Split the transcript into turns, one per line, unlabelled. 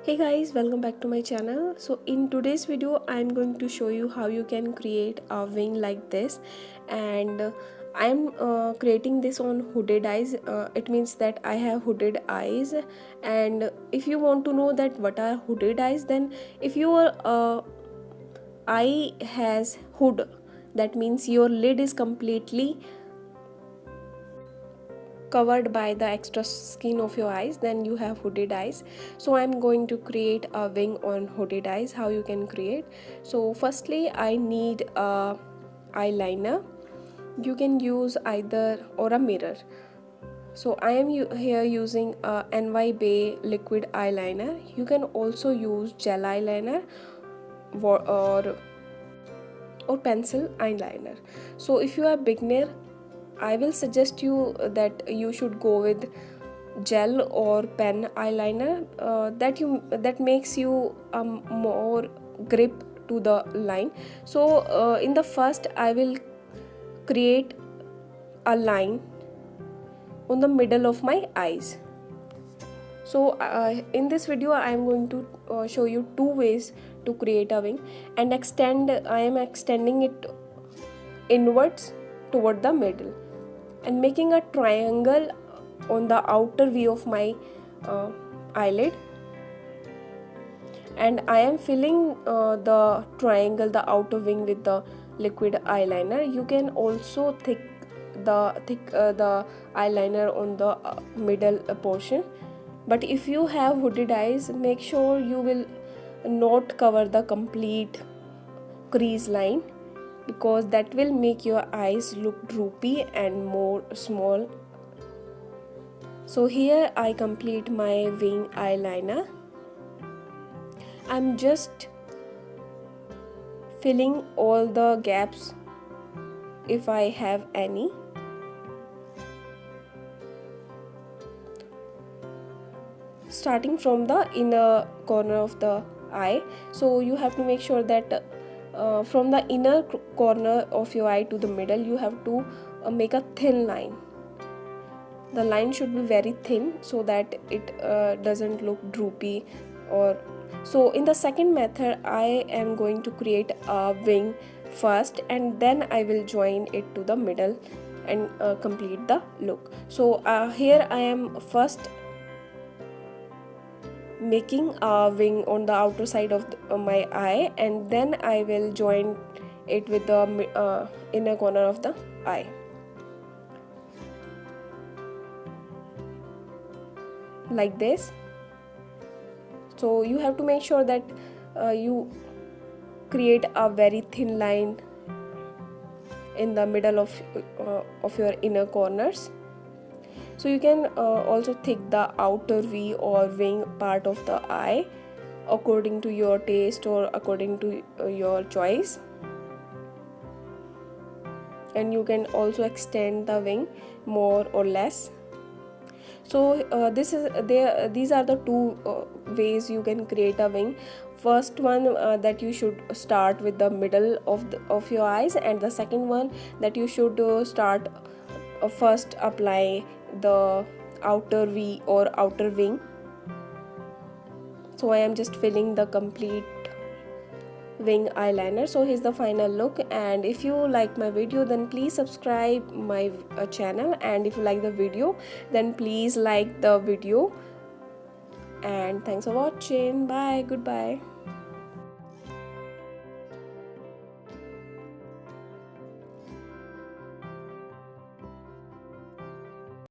Hey guys, welcome back to my channel. So in today's video I'm going to show you how you can create a wing like this, and I'm creating this on hooded eyes. It means that I have hooded eyes, and if you want to know that what are hooded eyes, then if your eye has hood, that means your lid is completely covered by the extra skin of your eyes, then you have hooded eyes. So I'm going to create a wing on hooded eyes. How you can create? So firstly I need a eyeliner. You can use either or a mirror. So I am here using a NY Bay liquid eyeliner. You can also use gel eyeliner or pencil eyeliner. So if you are beginner, I will suggest you that you should go with gel or pen eyeliner, that makes you more grip to the line. So in the first I will create a line on the middle of my eyes. So in this video I am going to show you two ways to create a wing, and I am extending it inwards toward the middle and making a triangle on the outer view of my eyelid, and I am filling the triangle, the outer wing, with the liquid eyeliner. You can also thick the eyeliner on the middle portion, but if you have hooded eyes, make sure you will not cover the complete crease line, because that will make your eyes look droopy and more small. So here I complete my wing eyeliner. I'm just filling all the gaps if I have any. Starting from the inner corner of the eye. So you have to make sure that from the inner corner of your eye to the middle, you have to make a thin line. The line should be very thin so that it doesn't look droopy. Or so in the second method I am going to create a wing first, and then I will join it to the middle and complete the look. So here I am first making a wing on the outer side of my eye, and then I will join it with the inner corner of the eye, like this. So you have to make sure that you create a very thin line in the middle of your inner corners. So you can also thick the outer V or wing part of the eye according to your taste or according to your choice, and you can also extend the wing more or less. So these are the two ways you can create a wing. First one, that you should start with the middle of your eyes, and the second one that you should start first apply the outer V or outer wing. So I am just filling the complete wing eyeliner. So here's the final look, and if you like my video, then please subscribe my channel, and if you like the video, then please like the video, and thanks for watching. Bye, goodbye.